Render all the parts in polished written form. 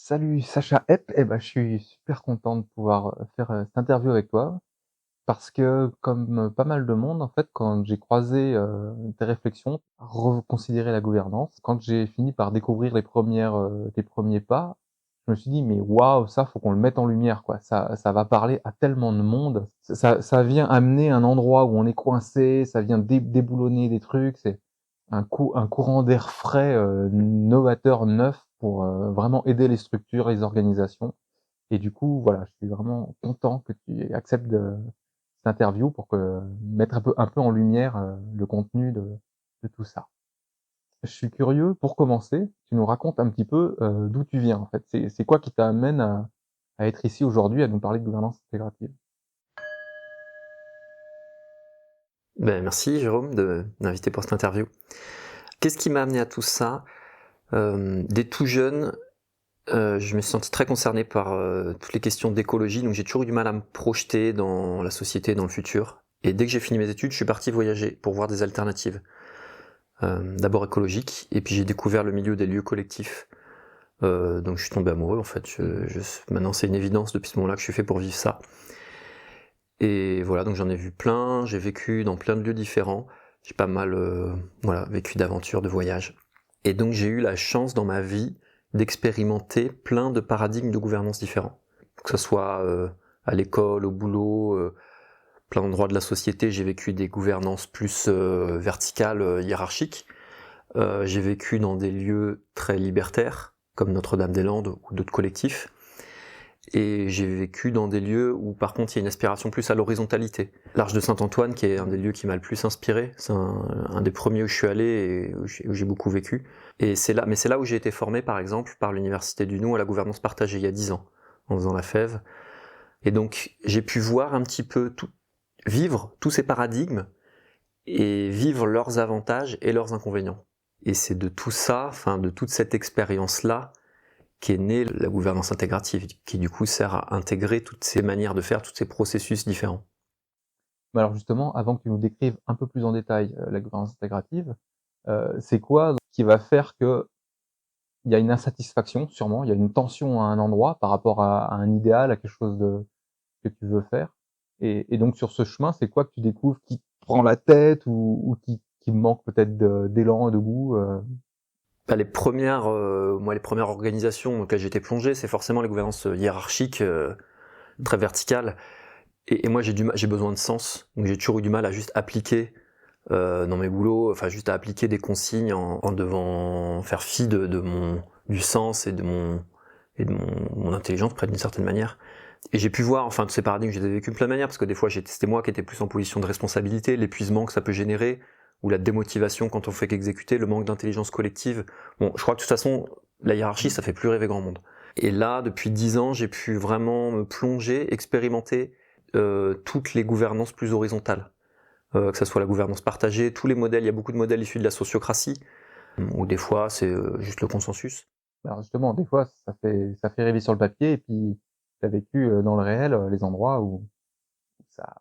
Salut Sacha Epp, je suis super content de pouvoir, faire, cette interview avec toi parce que comme, pas mal de monde, en fait, quand j'ai croisé, tes réflexions, reconsidérer la gouvernance, quand j'ai fini par découvrir tes premiers pas, je me suis dit: «Mais waouh, ça, faut qu'on le mette en lumière, quoi. Ça va parler à tellement de monde. Ça vient amener un endroit où on est coincé, ça vient déboulonner des trucs, c'est un courant d'air frais, novateur, neuf pour, vraiment aider les structures, les organisations et du coup, voilà, je suis vraiment content que tu acceptes cette interview pour mettre un peu en lumière, le contenu de tout ça. Je suis curieux, pour commencer, tu nous racontes un petit peu, d'où tu viens, en fait. C'est quoi qui t'amène à être ici aujourd'hui, à nous parler de gouvernance intégrative? Merci Jérôme de m'inviter pour cette interview. Qu'est-ce qui m'a amené à tout ça? Dès tout jeune, je me suis senti très concerné par toutes les questions d'écologie, donc j'ai toujours eu du mal à me projeter dans la société, dans le futur. Et dès que j'ai fini mes études, je suis parti voyager pour voir des alternatives. D'abord écologiques, et puis j'ai découvert le milieu des lieux collectifs. Donc je suis tombé amoureux en fait. Maintenant c'est une évidence depuis ce moment-là que je suis fait pour vivre ça. Et voilà, donc j'en ai vu plein, j'ai vécu dans plein de lieux différents, j'ai pas mal vécu d'aventures, de voyages. Et donc j'ai eu la chance dans ma vie d'expérimenter plein de paradigmes de gouvernance différents. Que ce soit à l'école, au boulot, plein d'endroits de la société, j'ai vécu des gouvernances plus verticales, hiérarchiques. J'ai vécu dans des lieux très libertaires, comme Notre-Dame-des-Landes ou d'autres collectifs. Et j'ai vécu dans des lieux où par contre il y a une aspiration plus à l'horizontalité. L'Arche de Saint-Antoine, qui est un des lieux qui m'a le plus inspiré, c'est un des premiers où je suis allé et où j'ai beaucoup vécu. Et c'est là où j'ai été formé par exemple par l'Université du Nou à la gouvernance partagée il y a 10 ans, en faisant la FEV. Et donc j'ai pu voir un petit peu vivre tous ces paradigmes et vivre leurs avantages et leurs inconvénients. Et c'est de tout ça, enfin de toute cette expérience-là, qu'est née la gouvernance intégrative, qui du coup sert à intégrer toutes ces manières de faire, tous ces processus différents. Mais alors justement, avant que tu nous décrives un peu plus en détail, la gouvernance intégrative, c'est quoi qui va faire qu'il y a une insatisfaction sûrement, il y a une tension à un endroit par rapport à un idéal, à quelque chose que tu veux faire et donc sur ce chemin, c'est quoi que tu découvres qui te prend la tête ou qui manque peut-être d'élan et de goût, Les premières organisations dans lesquelles j'étais plongé, c'est forcément les gouvernances hiérarchiques, très verticales. Et moi j'ai besoin de sens, donc j'ai toujours eu du mal à juste appliquer dans mes boulots, enfin juste à appliquer des consignes en devant faire fi du sens et de mon intelligence, près d'une certaine manière. Et j'ai pu voir, enfin, tous ces paradigmes, je les ai vécus de plein de manières, parce que des fois, c'était moi qui étais plus en position de responsabilité, l'épuisement que ça peut générer, ou la démotivation quand on fait qu'exécuter, le manque d'intelligence collective. Bon, je crois que de toute façon, la hiérarchie, ça fait plus rêver grand monde. Et là, depuis 10 ans, j'ai pu vraiment me plonger, expérimenter toutes les gouvernances plus horizontales. Que ce soit la gouvernance partagée, tous les modèles, il y a beaucoup de modèles issus de la sociocratie, où des fois, c'est juste le consensus. alors justement, des fois, ça fait rêver sur le papier et puis tu as vécu, dans le réel, les endroits où ça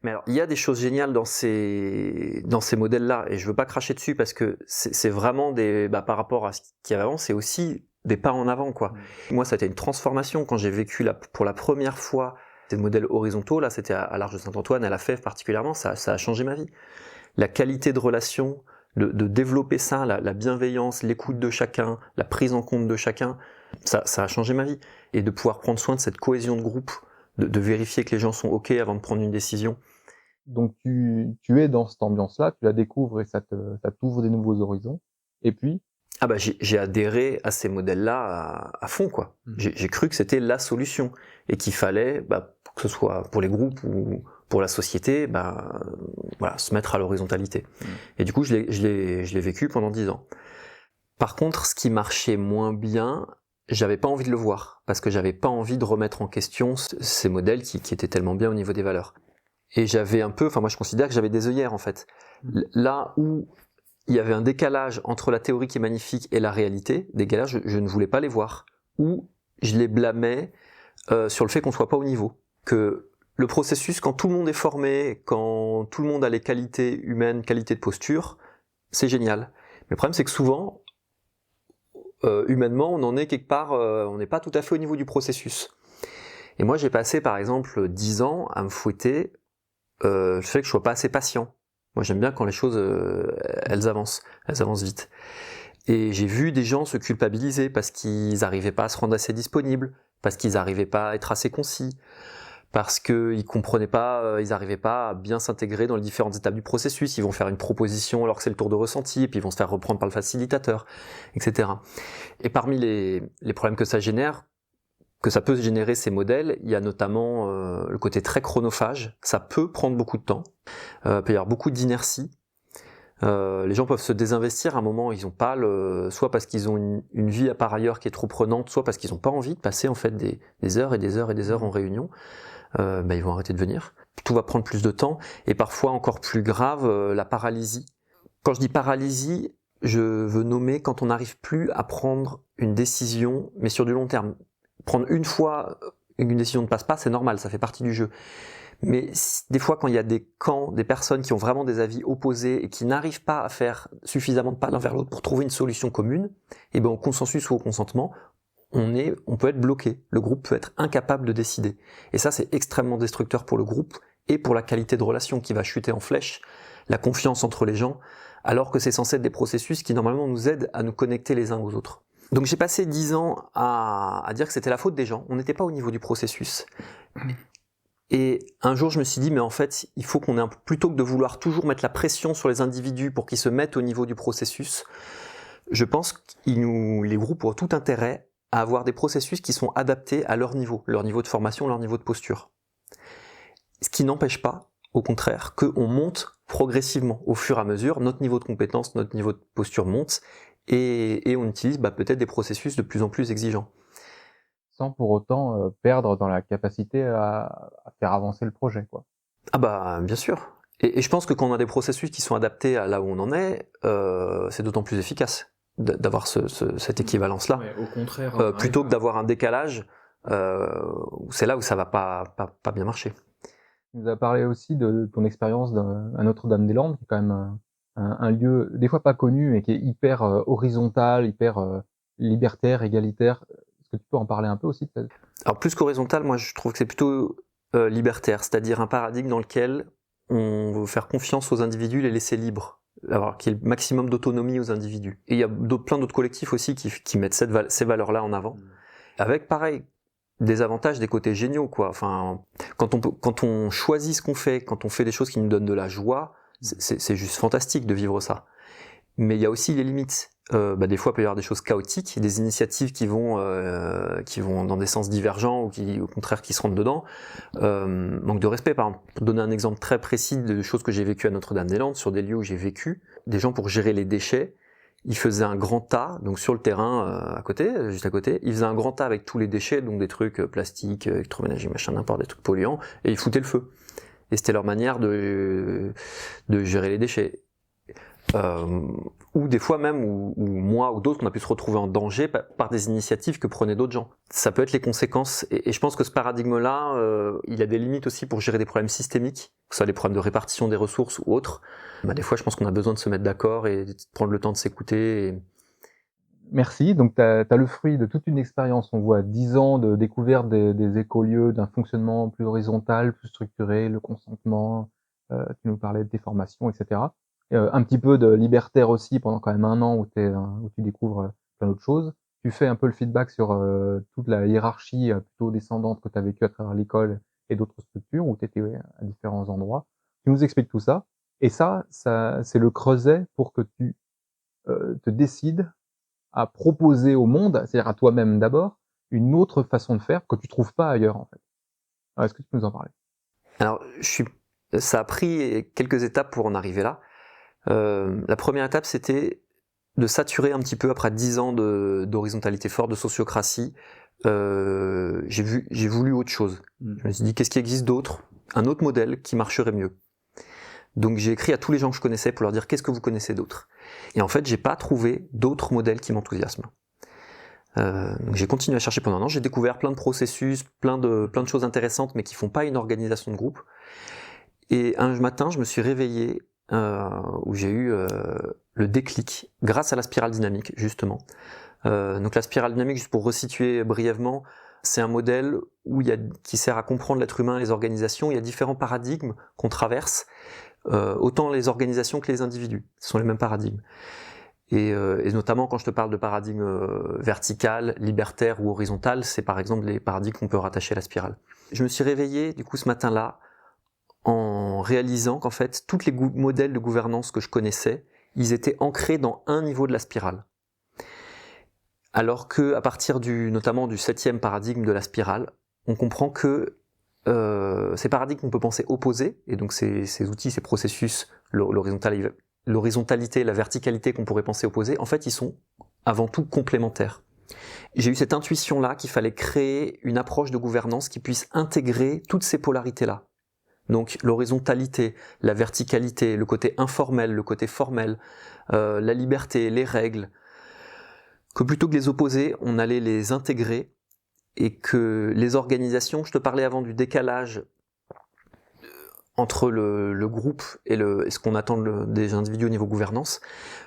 Mais alors, il y a des choses géniales dans ces modèles-là, et je veux pas cracher dessus parce que c'est vraiment par rapport à ce qu'il y avait avant, c'est aussi des pas en avant, quoi. Moi, ça a été une transformation quand j'ai vécu pour la première fois ces modèles horizontaux, là, c'était à l'Arche de Saint-Antoine, à la FEV particulièrement, ça a changé ma vie. La qualité de relation, de développer ça, la bienveillance, l'écoute de chacun, la prise en compte de chacun, ça a changé ma vie. Et de pouvoir prendre soin de cette cohésion de groupe, de vérifier que les gens sont OK avant de prendre une décision. donc tu es dans cette ambiance-là, tu la découvres et ça t'ouvre des nouveaux horizons et puis J'ai adhéré à ces modèles-là à fond, quoi. J'ai cru que c'était la solution et qu'il fallait, que ce soit pour les groupes ou pour la société, se mettre à l'horizontalité. Et du coup, je l'ai vécu pendant 10 ans. Par contre, ce qui marchait moins bien, j'avais pas envie de le voir parce que j'avais pas envie de remettre en question ces modèles qui étaient tellement bien au niveau des valeurs. Et j'avais moi je considère que j'avais des œillères en fait. Là où il y avait un décalage entre la théorie qui est magnifique et la réalité, des décalages, je ne voulais pas les voir. Ou je les blâmais sur le fait qu'on soit pas au niveau. Que le processus, quand tout le monde est formé, quand tout le monde a les qualités humaines, qualités de posture, c'est génial. Mais le problème, c'est que souvent, humainement, on en est quelque part, on n'est pas tout à fait au niveau du processus. Et moi, j'ai passé, par exemple, 10 ans à me fouetter le fait que je sois pas assez patient. Moi, j'aime bien quand les choses, elles avancent vite. Et j'ai vu des gens se culpabiliser parce qu'ils n'arrivaient pas à se rendre assez disponibles, parce qu'ils n'arrivaient pas à être assez concis, parce qu'ils comprenaient pas, ils n'arrivaient pas à bien s'intégrer dans les différentes étapes du processus. Ils vont faire une proposition alors que c'est le tour de ressenti, et puis ils vont se faire reprendre par le facilitateur, etc. Et parmi les problèmes que ça génère, que ça peut générer ces modèles, il y a notamment le côté très chronophage. Ça peut prendre beaucoup de temps, peut y avoir beaucoup d'inertie. Les gens peuvent se désinvestir à un moment, ils ont pas soit parce qu'ils ont une vie à part ailleurs qui est trop prenante, soit parce qu'ils n'ont pas envie de passer en fait des heures et des heures et des heures en réunion. Ils vont arrêter de venir. Tout va prendre plus de temps, et parfois encore plus grave, la paralysie. Quand je dis paralysie, je veux nommer quand on n'arrive plus à prendre une décision, mais sur du long terme. Prendre une fois une décision ne passe pas, c'est normal, ça fait partie du jeu. Mais des fois, quand il y a des camps, des personnes qui ont vraiment des avis opposés et qui n'arrivent pas à faire suffisamment de pas l'un vers l'autre pour trouver une solution commune, et ben au consensus ou au consentement, on peut être bloqué. Le groupe peut être incapable de décider. Et ça, c'est extrêmement destructeur pour le groupe et pour la qualité de relation qui va chuter en flèche, la confiance entre les gens, alors que c'est censé être des processus qui normalement nous aident à nous connecter les uns aux autres. Donc j'ai passé 10 ans à dire que c'était la faute des gens, on n'était pas au niveau du processus. Et un jour je me suis dit, mais en fait, il faut qu'on ait plutôt que de vouloir toujours mettre la pression sur les individus pour qu'ils se mettent au niveau du processus, je pense que les groupes ont tout intérêt à avoir des processus qui sont adaptés à leur niveau de formation, leur niveau de posture. Ce qui n'empêche pas, au contraire, qu'on monte progressivement au fur et à mesure, notre niveau de compétence, notre niveau de posture monte, et on utilise peut-être des processus de plus en plus exigeants. Sans pour autant perdre dans la capacité à faire avancer le projet, quoi. Ah bien sûr. Et je pense que quand on a des processus qui sont adaptés à là où on en est, c'est d'autant plus efficace d'avoir cette équivalence-là. Ouais, au contraire, plutôt que d'avoir un décalage, c'est là où ça va pas bien marcher. Tu nous as parlé aussi de ton expérience à Notre-Dame-des-Landes, qui est quand même un lieu des fois pas connu, mais qui est hyper horizontal, hyper libertaire, égalitaire. Est-ce que tu peux en parler un peu aussi peut-être ? Alors plus qu'horizontal, moi je trouve que c'est plutôt libertaire, c'est-à-dire un paradigme dans lequel on veut faire confiance aux individus, les laisser libres, alors qu'il y ait le maximum d'autonomie aux individus. Et il y a plein d'autres collectifs aussi qui mettent ces valeurs-là en avant, avec pareil des avantages, des côtés géniaux, quoi. Enfin, quand on choisit ce qu'on fait, quand on fait des choses qui nous donnent de la joie, c'est juste fantastique de vivre ça. Mais il y a aussi les limites. Des fois, il peut y avoir des choses chaotiques, des initiatives qui vont dans des sens divergents ou qui, au contraire, qui se rentrent dedans. Manque de respect, par exemple. Pour donner un exemple très précis de choses que j'ai vécues à Notre-Dame-des-Landes, sur des lieux où j'ai vécu, des gens pour gérer les déchets, ils faisaient un grand tas, donc sur le terrain juste à côté, ils faisaient un grand tas avec tous les déchets, donc des trucs plastiques, électroménager, machin, n'importe, des trucs polluants, et ils foutaient le feu. Et c'était leur manière de gérer les déchets. Ou des fois même, où moi ou d'autres, on a pu se retrouver en danger par des initiatives que prenaient d'autres gens. Ça peut être les conséquences, et je pense que ce paradigme-là, il a des limites aussi pour gérer des problèmes systémiques, que ce soit des problèmes de répartition des ressources ou autres. Des fois, je pense qu'on a besoin de se mettre d'accord et de prendre le temps de s'écouter. Merci. Donc, tu as le fruit de toute une expérience. On voit 10 ans de découverte des écolieux, d'un fonctionnement plus horizontal, plus structuré, le consentement, tu nous parlais de tes formations, etc. Un petit peu de libertaire aussi pendant quand même un an où tu découvres plein d'autres choses. Tu fais un peu le feedback sur toute la hiérarchie plutôt descendante que tu as vécue à travers l'école et d'autres structures où tu étais à différents endroits. Tu nous expliques tout ça. Et ça c'est le creuset pour que tu te décides à proposer au monde, c'est-à-dire à toi-même d'abord, une autre façon de faire que tu trouves pas ailleurs, en fait. Alors, est-ce que tu peux nous en parler? Alors, ça a pris quelques étapes pour en arriver là. La première étape, c'était de saturer un petit peu après 10 ans d'horizontalité forte, de sociocratie. J'ai voulu autre chose. Je me suis dit, qu'est-ce qui existe d'autre? Un autre modèle qui marcherait mieux. Donc j'ai écrit à tous les gens que je connaissais pour leur dire, qu'est-ce que vous connaissez d'autre? Et en fait, j'ai pas trouvé d'autres modèles qui m'enthousiasment. Donc j'ai continué à chercher pendant un an, j'ai découvert plein de processus, plein de choses intéressantes, mais qui font pas une organisation de groupe. Et un matin, je me suis réveillé où j'ai eu le déclic, grâce à la spirale dynamique, justement, Donc la spirale dynamique, juste pour resituer brièvement, c'est un modèle qui sert à comprendre l'être humain et les organisations. Il y a différents paradigmes qu'on traverse, autant les organisations que les individus. Ce sont les mêmes paradigmes. Et notamment quand je te parle de paradigme vertical, libertaire ou horizontal, c'est par exemple les paradigmes qu'on peut rattacher à la spirale. Je me suis réveillé du coup ce matin-là en réalisant qu'en fait tous les modèles de gouvernance que je connaissais, ils étaient ancrés dans un niveau de la spirale. Alors que à partir notamment du 7e paradigme de la spirale, on comprend que ces paradigmes qu'on peut penser opposés, et donc ces outils, ces processus, l'horizontalité, la verticalité qu'on pourrait penser opposés, en fait ils sont avant tout complémentaires. J'ai eu cette intuition-là qu'il fallait créer une approche de gouvernance qui puisse intégrer toutes ces polarités-là. Donc l'horizontalité, la verticalité, le côté informel, le côté formel, la liberté, les règles, que plutôt que les opposer, on allait les intégrer et que les organisations, je te parlais avant du décalage entre le groupe et ce qu'on attend des individus au niveau gouvernance,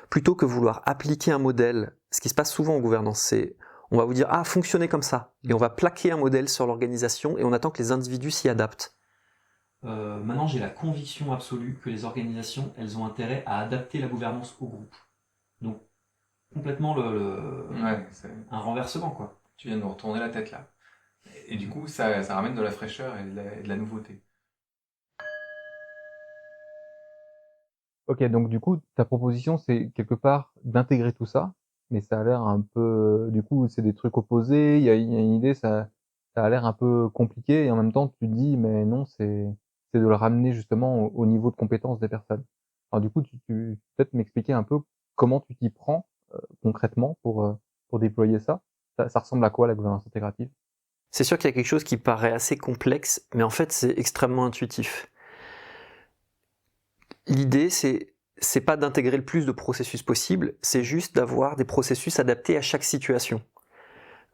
plutôt que vouloir appliquer un modèle, ce qui se passe souvent en gouvernance, c'est on va vous dire « Ah, fonctionnez comme ça », et on va plaquer un modèle sur l'organisation et on attend que les individus s'y adaptent. Maintenant, j'ai la conviction absolue que les organisations, elles ont intérêt à adapter la gouvernance au groupe. Donc, complètement Ouais, un renversement, quoi. tu viens de nous retourner la tête là. Et du coup, ça ramène de la fraîcheur et de la nouveauté. Ok, donc du coup, ta proposition, c'est quelque part d'intégrer tout ça, mais ça a l'air un peu, du coup, c'est des trucs opposés, il y a une idée, ça a l'air un peu compliqué, et en même temps, tu te dis, mais non, c'est de le ramener justement au niveau de compétence des personnes. Alors du coup, tu peut-être m'expliquer un peu comment tu t'y prends concrètement pour déployer ça. Ça ressemble à quoi la gouvernance intégrative? C'est sûr qu'il y a quelque chose qui paraît assez complexe, mais en fait c'est extrêmement intuitif. L'idée c'est pas d'intégrer le plus de processus possible, c'est juste d'avoir des processus adaptés à chaque situation.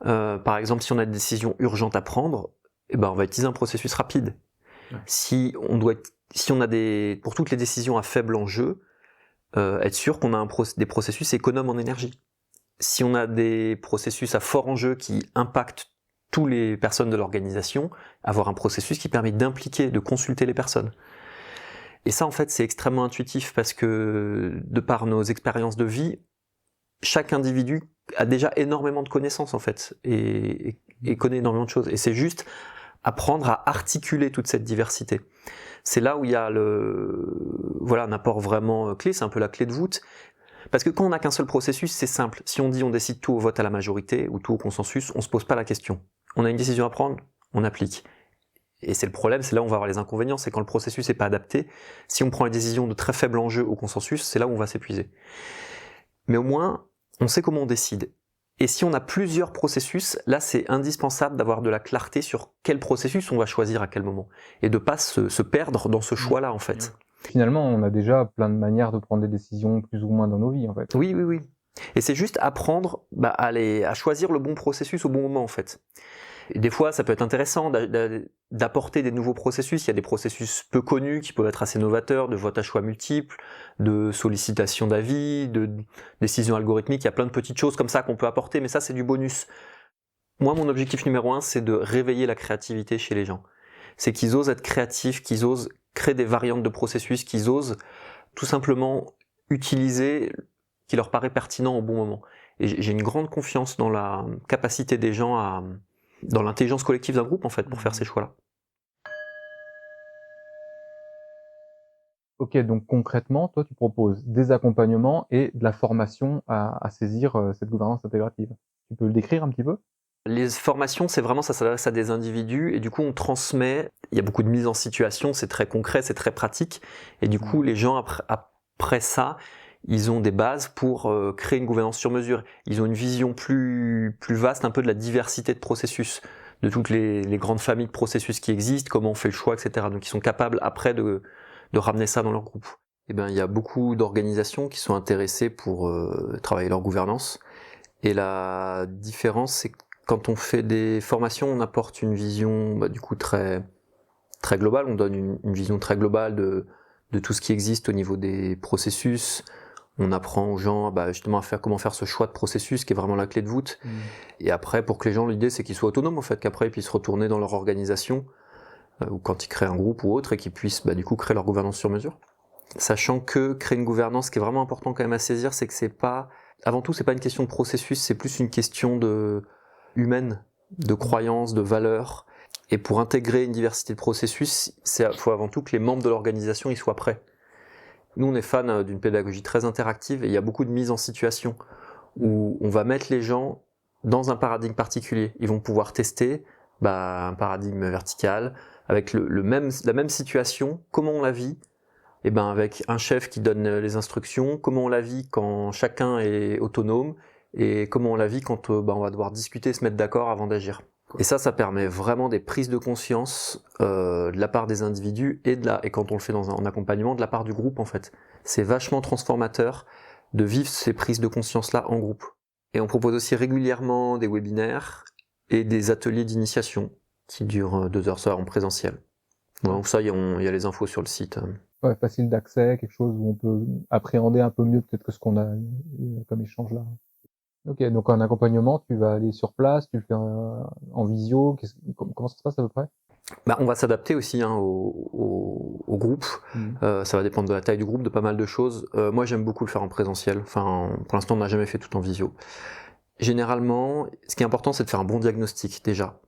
Par exemple, si on a des décisions urgentes à prendre, eh ben on va utiliser un processus rapide. Ouais. Si on a pour toutes les décisions à faible enjeu, être sûr qu'on a des processus économes en énergie. Si on a des processus à fort enjeu qui impactent toutes les personnes de l'organisation, avoir un processus qui permet d'impliquer, de consulter les personnes. Et ça, en fait, c'est extrêmement intuitif parce que, de par nos expériences de vie, chaque individu a déjà énormément de connaissances, en fait, et connaît énormément de choses. Et c'est juste apprendre à articuler toute cette diversité. C'est là où il y a un apport vraiment clé, c'est un peu la clé de voûte. Parce que quand on n'a qu'un seul processus, c'est simple. Si on dit on décide tout au vote à la majorité ou tout au consensus, on se pose pas la question. On a une décision à prendre, on applique. Et c'est le problème, c'est là où on va avoir les inconvénients, c'est quand le processus n'est pas adapté. Si on prend les décisions de très faible enjeu au consensus, c'est là où on va s'épuiser. Mais au moins, on sait comment on décide. Et si on a plusieurs processus, là c'est indispensable d'avoir de la clarté sur quel processus on va choisir à quel moment. Et de pas se perdre dans ce choix-là en fait. Finalement, on a déjà plein de manières de prendre des décisions plus ou moins dans nos vies, en fait. Oui. Et c'est juste apprendre à choisir le bon processus au bon moment, en fait. Et des fois, ça peut être intéressant d'apporter des nouveaux processus. Il y a des processus peu connus qui peuvent être assez novateurs, de vote à choix multiples, de sollicitation d'avis, de décision algorithmique. Il y a plein de petites choses comme ça qu'on peut apporter, mais ça, c'est du bonus. Moi, mon objectif numéro 1, c'est de réveiller la créativité chez les gens. C'est qu'ils osent être créatifs, qu'ils osent créer des variantes de processus, qu'ils osent tout simplement utiliser qui leur paraît pertinent au bon moment. Et j'ai une grande confiance dans la capacité des gens dans l'intelligence collective d'un groupe en fait pour faire ces choix-là. Ok, donc concrètement, toi tu proposes des accompagnements et de la formation à saisir cette gouvernance intégrative. Tu peux le décrire un petit peu? Les formations, c'est vraiment, ça s'adresse à des individus et du coup on transmet, il y a beaucoup de mise en situation, c'est très concret, c'est très pratique et du coup les gens après ça, ils ont des bases pour créer une gouvernance sur mesure. Ils ont une vision plus vaste un peu de la diversité de processus, de toutes les grandes familles de processus qui existent, comment on fait le choix, etc. Donc ils sont capables après de ramener ça dans leur groupe. Eh ben, il y a beaucoup d'organisations qui sont intéressées pour travailler leur gouvernance et la différence c'est que quand on fait des formations, on apporte une vision du coup très globale, on donne une vision très globale de tout ce qui existe au niveau des processus, On apprend aux gens justement comment faire ce choix de processus qui est vraiment la clé de voûte. Et après, pour que les gens, l'idée c'est qu'ils soient autonomes en fait, qu'après ils puissent retourner dans leur organisation, ou quand ils créent un groupe ou autre, et qu'ils puissent du coup créer leur gouvernance sur mesure. Sachant que créer une gouvernance, ce qui est vraiment important quand même à saisir, c'est que avant tout, c'est pas une question de processus, c'est plus une question humaine, de croyances, de valeurs. Et pour intégrer une diversité de processus, il faut avant tout que les membres de l'organisation y soient prêts. Nous, on est fans d'une pédagogie très interactive et il y a beaucoup de mise en situation où on va mettre les gens dans un paradigme particulier. Ils vont pouvoir tester un paradigme vertical avec la même situation, comment on la vit, avec un chef qui donne les instructions, comment on la vit quand chacun est autonome et comment on la vit quand on va devoir discuter, se mettre d'accord avant d'agir. Et ça permet vraiment des prises de conscience de la part des individus et quand on le fait en accompagnement, de la part du groupe en fait. C'est vachement transformateur de vivre ces prises de conscience-là en groupe. Et on propose aussi régulièrement des webinaires et des ateliers d'initiation qui durent 2 heures, ça en présentiel. Donc ça, il y a les infos sur le site. Ouais, facile d'accès, quelque chose où on peut appréhender un peu mieux peut-être que ce qu'on a eu comme échange là. Ok, donc en accompagnement, tu vas aller sur place, tu le fais en visio, comment ça se passe à peu près? On va s'adapter aussi au groupe. Ça va dépendre de la taille du groupe, de pas mal de choses. Moi, j'aime beaucoup le faire en présentiel. Enfin, pour l'instant, on n'a jamais fait tout en visio. Généralement, ce qui est important, c'est de faire un bon diagnostic déjà.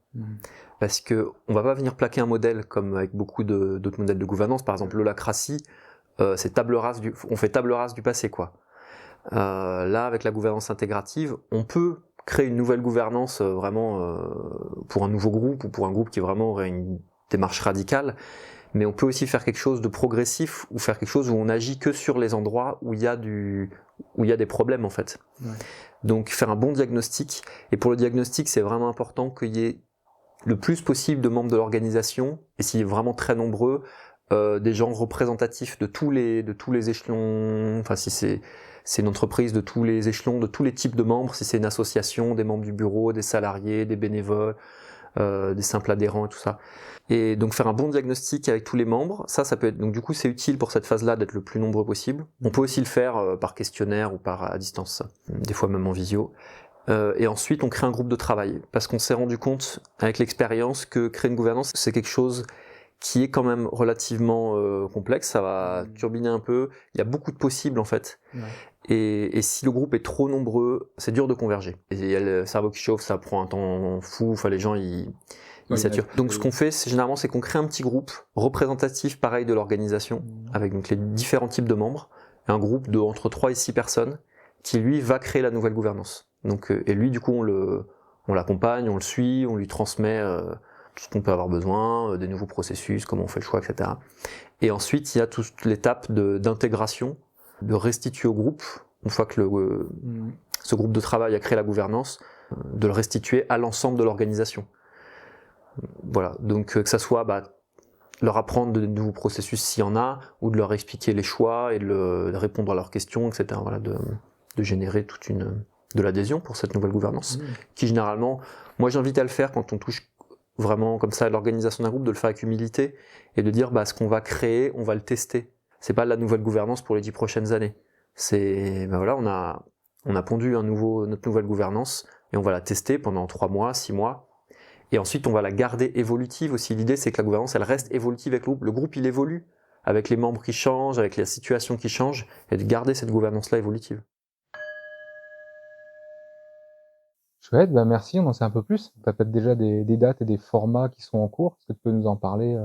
Parce que on va pas venir plaquer un modèle comme avec beaucoup d'autres modèles de gouvernance. Par exemple, l'holacratie, c'est on fait table rase du passé, quoi. Là, avec la gouvernance intégrative, on peut créer une nouvelle gouvernance pour un nouveau groupe ou pour un groupe qui vraiment aurait une démarche radicale, mais on peut aussi faire quelque chose de progressif ou faire quelque chose où on agit que sur les endroits où il y a des problèmes en fait. Ouais. Donc faire un bon diagnostic, et pour le diagnostic c'est vraiment important qu'il y ait le plus possible de membres de l'organisation, et s'il est vraiment très nombreux, des gens représentatifs de tous les échelons, enfin si c'est une entreprise de tous les échelons, de tous les types de membres, si c'est une association, des membres du bureau, des salariés, des bénévoles, des simples adhérents et tout ça. Et donc faire un bon diagnostic avec tous les membres, ça peut être, donc du coup c'est utile pour cette phase-là d'être le plus nombreux possible. On peut aussi le faire par questionnaire ou à distance, des fois même en visio. Et ensuite on crée un groupe de travail, parce qu'on s'est rendu compte avec l'expérience que créer une gouvernance c'est quelque chose qui est quand même relativement complexe, ça va turbiner un peu, il y a beaucoup de possibles en fait. Ouais. Et si le groupe est trop nombreux, c'est dur de converger. Et il y a le cerveau qui chauffe, ça prend un temps fou, enfin les gens ils saturent. Donc ce qu'on fait, généralement, c'est qu'on crée un petit groupe représentatif pareil de l'organisation, avec donc les différents types de membres, et un groupe de entre 3 et 6 personnes, qui lui va créer la nouvelle gouvernance. Donc, et lui du coup on l'accompagne, on le suit, on lui transmet tout ce qu'on peut avoir besoin, des nouveaux processus, comment on fait le choix, etc. Et ensuite, il y a toute l'étape d'intégration, de restituer au groupe, une fois que ce groupe de travail a créé la gouvernance, de le restituer à l'ensemble de l'organisation. Voilà, donc que ça soit leur apprendre de nouveaux processus s'il y en a, ou de leur expliquer les choix et de répondre à leurs questions, etc. Voilà, de générer de l'adhésion pour cette nouvelle gouvernance, qui généralement, moi j'invite à le faire quand on touche vraiment comme ça à l'organisation d'un groupe, de le faire avec humilité et de dire ce qu'on va créer, on va le tester. C'est pas la nouvelle gouvernance pour les 10 prochaines années. C'est voilà, on a pondu notre nouvelle gouvernance et on va la tester pendant 3 mois, 6 mois. Et ensuite on va la garder évolutive aussi. L'idée c'est que la gouvernance elle reste évolutive avec le groupe. Le groupe il évolue avec les membres qui changent, avec la situation qui change, et de garder cette gouvernance là évolutive. Chouette, merci, on en sait un peu plus. Tu as peut-être déjà des dates et des formats qui sont en cours. Est-ce que tu peux nous en parler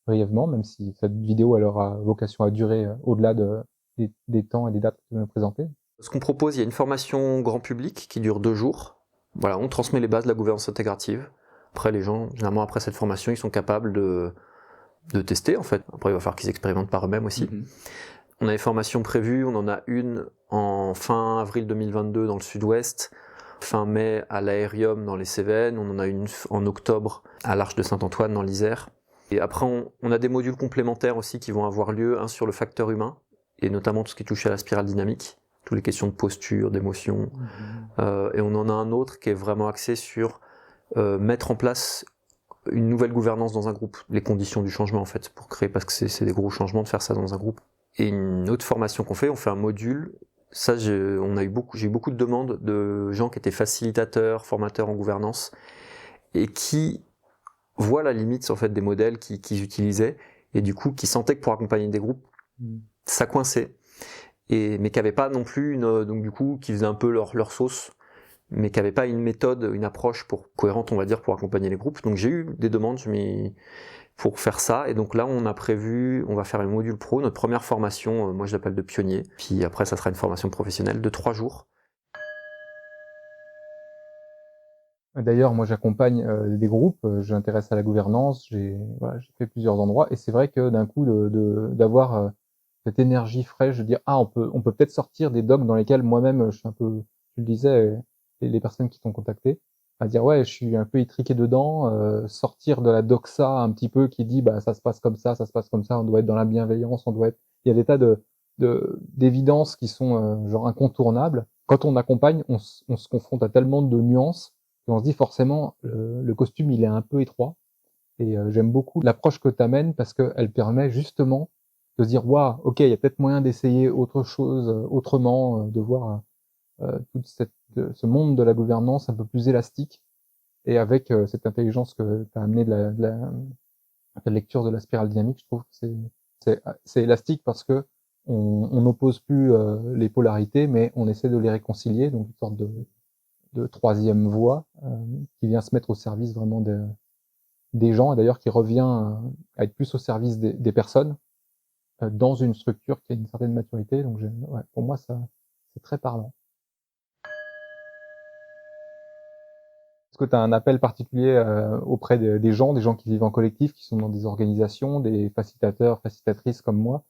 brièvement, même si cette vidéo elle aura vocation à durer au-delà des temps et des dates que tu veux nous présenter? Ce qu'on propose, il y a une formation grand public qui dure 2 jours. Voilà, on transmet les bases de la gouvernance intégrative. Après, les gens, généralement après cette formation, ils sont capables de tester en fait. Après, il va falloir qu'ils expérimentent par eux-mêmes aussi. On a des formations prévues, on en a une en fin avril 2022 dans le sud-ouest, fin mai à l'Aérium dans les Cévennes, on en a une en octobre à l'Arche de Saint-Antoine dans l'Isère. Et après, on a des modules complémentaires aussi qui vont avoir lieu, un sur le facteur humain, et notamment tout ce qui touche à la spirale dynamique, toutes les questions de posture, d'émotion. Et on en a un autre qui est vraiment axé sur mettre en place une nouvelle gouvernance dans un groupe, les conditions du changement en fait, pour créer, parce que c'est des gros changements de faire ça dans un groupe. Et une autre formation qu'on fait, on fait un module Ça, j'ai eu beaucoup de demandes de gens qui étaient facilitateurs, formateurs en gouvernance, et qui voient la limite en fait des modèles qu'ils utilisaient, et du coup qui sentaient que pour accompagner des groupes, ça coinçait, mais qui n'avaient pas non plus donc du coup qui faisaient un peu leur sauce, mais qui n'avaient pas une méthode, une approche cohérente, on va dire, pour accompagner les groupes. Donc j'ai eu des demandes pour faire ça, et donc là on va faire un module pro, notre première formation, moi je l'appelle de pionnier, puis après ça sera une formation professionnelle de 3 jours. D'ailleurs, moi, j'accompagne des groupes, j'intéresse à la gouvernance, voilà, j'ai fait plusieurs endroits, et c'est vrai que d'un coup, d'avoir cette énergie fraîche, de dire ah, on peut peut-être sortir des dogmes dans lesquels moi-même je suis un peu, tu le disais, les personnes qui t'ont contacté, à dire ouais, je suis un peu étriqué dedans, sortir de la doxa un petit peu qui dit bah ça se passe comme ça se passe comme ça, on doit être dans la bienveillance, il y a des tas d'évidences qui sont genre incontournables. Quand on accompagne, on se confronte à tellement de nuances et on se dit forcément, le costume, il est un peu étroit. Et j'aime beaucoup l'approche que tu amènes parce qu'elle permet justement de se dire, waouh, ok, il y a peut-être moyen d'essayer autre chose, autrement, de voir ce monde de la gouvernance un peu plus élastique et avec cette intelligence que tu as amené de la lecture de la spirale dynamique, je trouve que c'est élastique parce que on n'oppose plus les polarités, mais on essaie de les réconcilier, donc une sorte de troisième voie qui vient se mettre au service vraiment des gens et d'ailleurs qui revient à être plus au service des personnes dans une structure qui a une certaine maturité. Donc ouais, pour moi, ça, c'est très parlant. Est-ce que tu as un appel particulier auprès des gens qui vivent en collectif, qui sont dans des organisations, des facilitateurs, facilitatrices comme moi?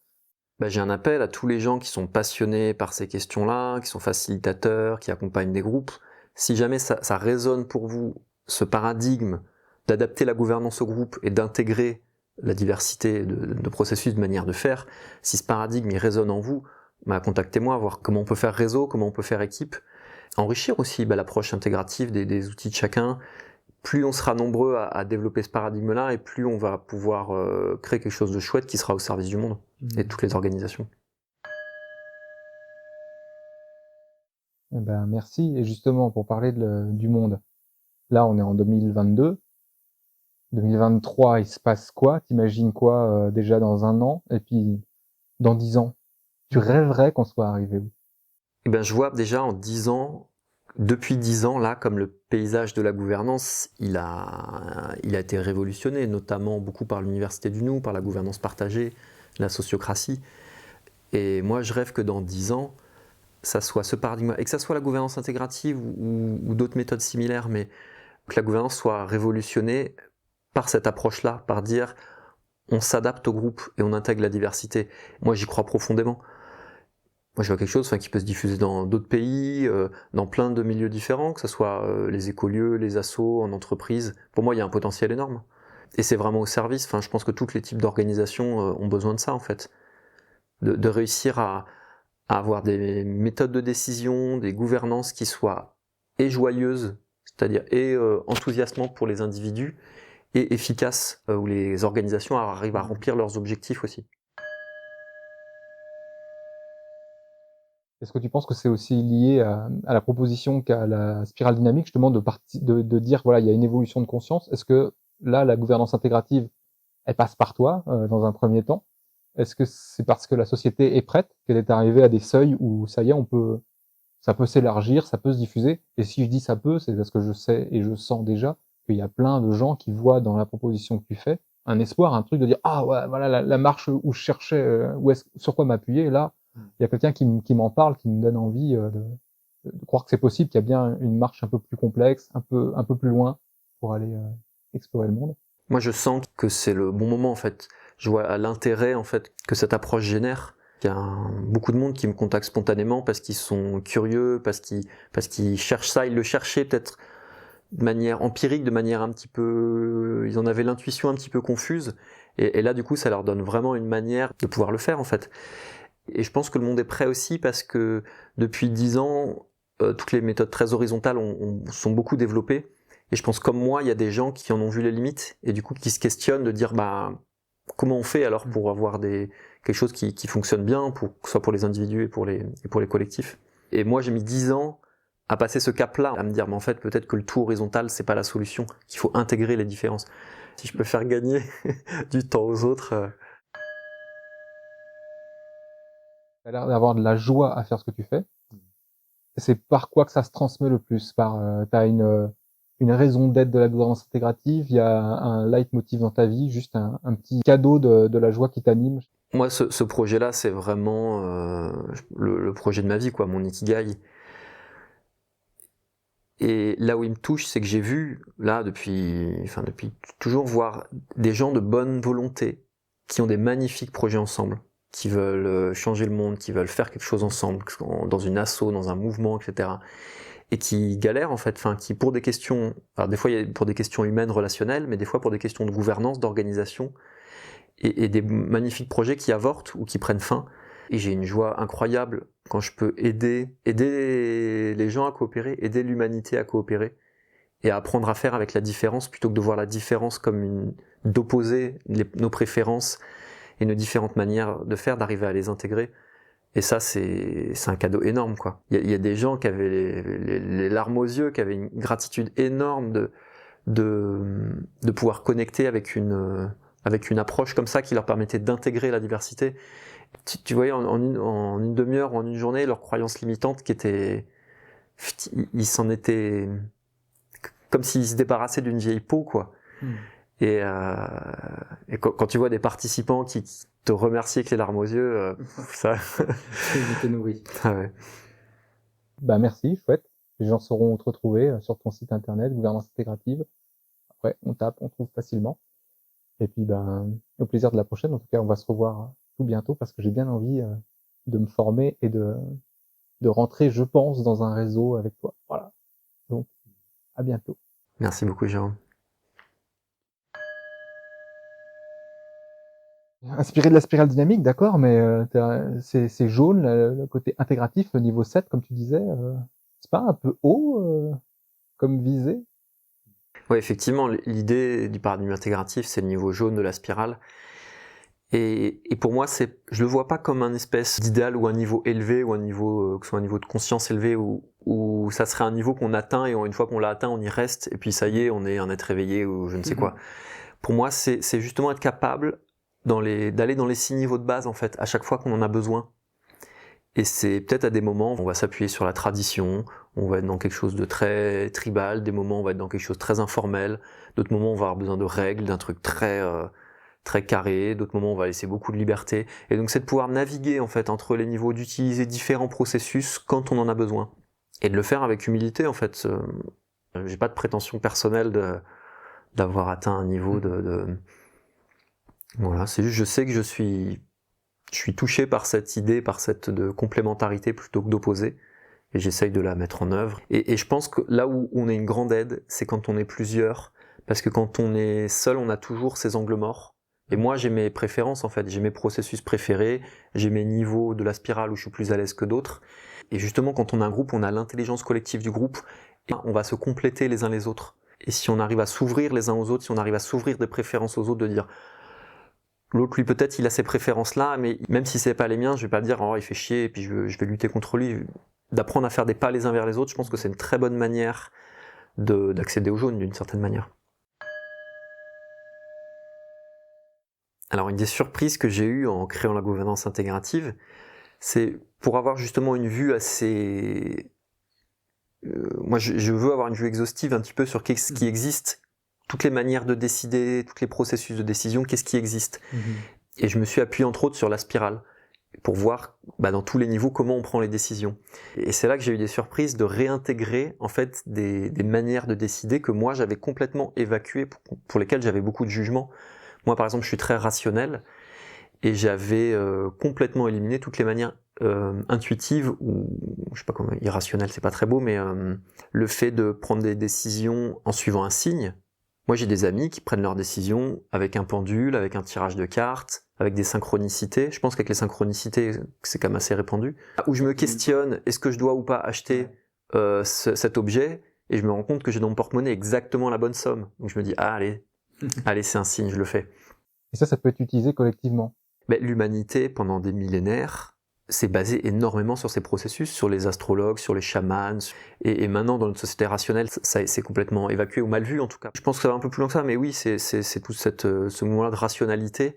J'ai un appel à tous les gens qui sont passionnés par ces questions-là, qui sont facilitateurs, qui accompagnent des groupes. Si jamais ça résonne pour vous, ce paradigme d'adapter la gouvernance au groupe et d'intégrer la diversité de processus, de manière de faire, si ce paradigme il résonne en vous, contactez-moi, voir comment on peut faire réseau, comment on peut faire équipe. Enrichir aussi l'approche intégrative des outils de chacun. Plus on sera nombreux à développer ce paradigme-là, et plus on va pouvoir créer quelque chose de chouette qui sera au service du monde et de toutes les organisations. Eh ben, merci. Et justement, pour parler du monde, là, on est en 2022. 2023, il se passe quoi? T'imagines quoi déjà dans un an? Et puis, dans 10 ans, tu rêverais qu'on soit arrivé où? Je vois déjà en 10 ans, depuis 10 ans, là, comme le paysage de la gouvernance, il a été révolutionné, notamment beaucoup par l'Université du Nou, par la gouvernance partagée, la sociocratie. Et moi, je rêve que dans 10 ans, ça soit ce paradigme, et que ça soit la gouvernance intégrative ou d'autres méthodes similaires, mais que la gouvernance soit révolutionnée par cette approche-là, par dire on s'adapte au groupe et on intègre la diversité. Moi, j'y crois profondément. Moi, je vois quelque chose qui peut se diffuser dans d'autres pays, dans plein de milieux différents, que ce soit les écolieux, les assos, en entreprise. Pour moi, il y a un potentiel énorme. Et c'est vraiment au service. Je pense que tous les types d'organisations ont besoin de ça, en fait. De réussir à avoir des méthodes de décision, des gouvernances qui soient et joyeuses, c'est-à-dire et enthousiasmantes pour les individus, et efficaces, où les organisations arrivent à remplir leurs objectifs aussi. Est-ce que tu penses que c'est aussi lié à la proposition qu'a la spirale dynamique, justement, de dire, voilà, il y a une évolution de conscience? Est-ce que là, la gouvernance intégrative, elle passe par toi, dans un premier temps? Est-ce que c'est parce que la société est prête, qu'elle est arrivée à des seuils où ça y est, ça peut s'élargir, ça peut se diffuser? Et si je dis ça peut, c'est parce que je sais et je sens déjà qu'il y a plein de gens qui voient dans la proposition que tu fais un espoir, un truc de dire ah ouais, voilà la marche où je cherchais, sur quoi m'appuyer. Et là, il y a quelqu'un qui m'en parle, qui me donne envie de croire que c'est possible, qu'il y a bien une marche un peu plus complexe, un peu plus loin pour aller explorer le monde. Moi, je sens que c'est le bon moment, en fait. Je vois l'intérêt, en fait, que cette approche génère. Il y a beaucoup de monde qui me contacte spontanément parce qu'ils sont curieux, parce qu'ils cherchent ça. Ils le cherchaient peut-être de manière empirique, de manière un petit peu... Ils en avaient l'intuition un petit peu confuse. Et là, du coup, ça leur donne vraiment une manière de pouvoir le faire, en fait. Et je pense que le monde est prêt aussi parce que depuis 10 ans, toutes les méthodes très horizontales sont beaucoup développées. Et je pense comme moi, il y a des gens qui en ont vu les limites et du coup qui se questionnent de dire comment on fait alors pour avoir quelque chose qui fonctionne bien, que ce soit pour les individus et pour les collectifs. Et moi, j'ai mis 10 ans à passer ce cap-là, à me dire, mais en fait, peut-être que le tout horizontal, c'est pas la solution, qu'il faut intégrer les différences. Si je peux faire gagner du temps aux autres. Tu as l'air d'avoir de la joie à faire ce que tu fais. C'est par quoi que ça se transmet le plus? T'as une raison d'être de la gouvernance intégrative, il y a un leitmotiv dans ta vie, juste un petit cadeau de la joie qui t'anime. Moi, ce projet-là, c'est vraiment le projet de ma vie, quoi, mon ikigai. Et là où il me touche, c'est que j'ai vu, là, depuis toujours, voir des gens de bonne volonté qui ont des magnifiques projets ensemble, qui veulent changer le monde, qui veulent faire quelque chose ensemble, dans une asso, dans un mouvement, etc. Et qui galèrent, en fait, qui pour des questions, alors des fois pour des questions humaines, relationnelles, mais des fois pour des questions de gouvernance, d'organisation, et des magnifiques projets qui avortent ou qui prennent fin. Et j'ai une joie incroyable quand je peux aider les gens à coopérer, aider l'humanité à coopérer et à apprendre à faire avec la différence plutôt que de voir la différence comme d'opposer nos préférences et nos différentes manières de faire, d'arriver à les intégrer. Et ça, c'est un cadeau énorme, quoi. Il y a des gens qui avaient les larmes aux yeux, qui avaient une gratitude énorme de pouvoir connecter avec une approche comme ça qui leur permettait d'intégrer la diversité. Tu voyais en une demi-heure ou en une journée leurs croyances limitantes ils s'en étaient comme s'ils se débarrassaient d'une vieille peau, quoi. Et quand tu vois des participants qui te remercient avec les larmes aux yeux, ça. J'étais nourri. Ah ouais. Bah merci, chouette. Les gens sauront te retrouver sur ton site internet, gouvernance intégrative. Après, on tape, on trouve facilement. Et puis, au plaisir de la prochaine. En tout cas, on va se revoir tout bientôt parce que j'ai bien envie de me former et de rentrer, je pense, dans un réseau avec toi. Voilà. Donc, à bientôt. Merci beaucoup, Jérôme. Inspiré de la spirale dynamique, d'accord, mais c'est jaune, le côté intégratif, le niveau 7, comme tu disais. C'est pas un peu haut comme visée? Ouais, effectivement, l'idée du paradigme intégratif, c'est le niveau jaune de la spirale. Et pour moi, je le vois pas comme un espèce d'idéal ou un niveau élevé ou un niveau, que ce soit un niveau de conscience élevé ou ça serait un niveau qu'on atteint et une fois qu'on l'a atteint, on y reste et puis ça y est, on est un être éveillé ou je ne sais quoi. Pour moi, c'est justement être capable d'aller dans les 6 niveaux de base en fait, à chaque fois qu'on en a besoin. Et c'est peut-être à des moments, on va s'appuyer sur la tradition, on va être dans quelque chose de très tribal, des moments on va être dans quelque chose de très informel, d'autres moments on va avoir besoin de règles, d'un truc très carré, d'autres moments on va laisser beaucoup de liberté. Et donc c'est de pouvoir naviguer en fait entre les niveaux, d'utiliser différents processus quand on en a besoin. Et de le faire avec humilité en fait. J'ai pas de prétention personnelle d'avoir atteint un niveau Voilà, c'est juste je sais que je suis touché par cette idée, par cette de complémentarité plutôt que d'opposer, et j'essaye de la mettre en œuvre. Et je pense que là où on est une grande aide, c'est quand on est plusieurs, parce que quand on est seul, on a toujours ses angles morts. Et moi, j'ai mes préférences en fait, j'ai mes processus préférés, j'ai mes niveaux de la spirale où je suis plus à l'aise que d'autres. Et justement, quand on a un groupe, on a l'intelligence collective du groupe, et on va se compléter les uns les autres. Et si on arrive à s'ouvrir les uns aux autres, si on arrive à s'ouvrir des préférences aux autres, de dire l'autre, lui, peut-être, il a ces préférences-là, mais même si c'est pas les miens, je vais pas dire, oh, il fait chier, et puis je vais lutter contre lui. D'apprendre à faire des pas les uns vers les autres, je pense que c'est une très bonne manière d'accéder au jaune, d'une certaine manière. Alors, une des surprises que j'ai eues en créant la gouvernance intégrative, c'est pour avoir justement une vue assez... moi, je veux avoir une vue exhaustive un petit peu sur ce qui existe, toutes les manières de décider, tous les processus de décision, qu'est-ce qui existe. Et je me suis appuyé entre autres sur la spirale pour voir dans tous les niveaux comment on prend les décisions. Et c'est là que j'ai eu des surprises de réintégrer en fait des manières de décider que moi j'avais complètement évacuées, pour lesquelles j'avais beaucoup de jugements. Moi par exemple je suis très rationnel et j'avais complètement éliminé toutes les manières intuitives ou je sais pas comment, irrationnelles c'est pas très beau, mais le fait de prendre des décisions en suivant un signe. Moi, j'ai des amis qui prennent leurs décisions avec un pendule, avec un tirage de cartes, avec des synchronicités. Je pense qu'avec les synchronicités, c'est quand même assez répandu. Où je me questionne, est-ce que je dois ou pas acheter cet objet? Et je me rends compte que j'ai dans mon porte-monnaie exactement la bonne somme. Donc je me dis, allez, c'est un signe, je le fais. Et ça peut être utilisé collectivement. Mais l'humanité, pendant des millénaires, s'est basée énormément sur ces processus, sur les astrologues, sur les chamans, et maintenant dans notre société rationnelle, ça c'est complètement évacué ou mal vu en tout cas. Je pense que ça va un peu plus loin que ça, mais oui, c'est tout ce mouvement-là de rationalité.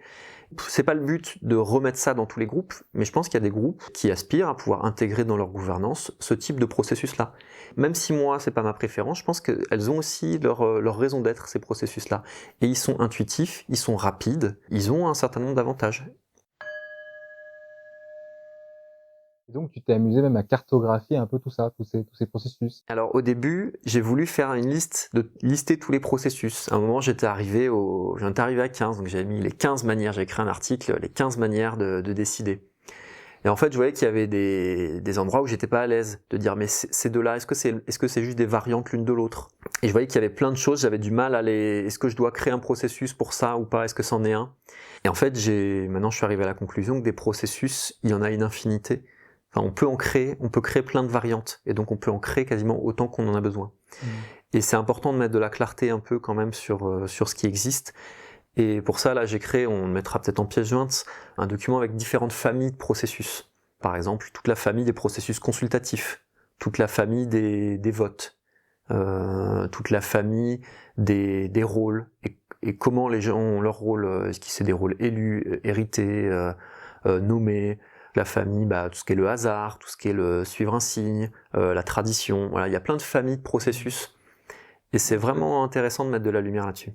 C'est pas le but de remettre ça dans tous les groupes, mais je pense qu'il y a des groupes qui aspirent à pouvoir intégrer dans leur gouvernance ce type de processus-là. Même si moi, c'est pas ma préférence, je pense qu'elles ont aussi leur raison d'être, ces processus-là. Et ils sont intuitifs, ils sont rapides, ils ont un certain nombre d'avantages. Et donc tu t'es amusé même à cartographier un peu tout ça, tous ces processus. Alors au début, j'ai voulu faire une liste, lister tous les processus. À un moment, j'étais arrivé à 15, donc j'avais mis les 15 manières, j'ai écrit un article, les 15 manières de décider. Et en fait, je voyais qu'il y avait des endroits où j'étais pas à l'aise de dire mais ces deux-là, est-ce que c'est juste des variantes l'une de l'autre? Et je voyais qu'il y avait plein de choses, j'avais du mal à est-ce que je dois créer un processus pour ça ou pas? Est-ce que c'en est un? Et en fait, maintenant je suis arrivé à la conclusion que des processus, il y en a une infinité. Enfin, on peut créer plein de variantes, et donc on peut en créer quasiment autant qu'on en a besoin. Et c'est important de mettre de la clarté un peu quand même sur ce qui existe. Et pour ça, là, j'ai créé, on le mettra peut-être en pièce jointe, un document avec différentes familles de processus. Par exemple, toute la famille des processus consultatifs, toute la famille des votes, toute la famille des rôles, et comment les gens ont leur rôle, est-ce que c'est des rôles élus, hérités, nommés, la famille, tout ce qui est le hasard, tout ce qui est le suivre un signe, la tradition, voilà, il y a plein de familles de processus, et c'est vraiment intéressant de mettre de la lumière là-dessus.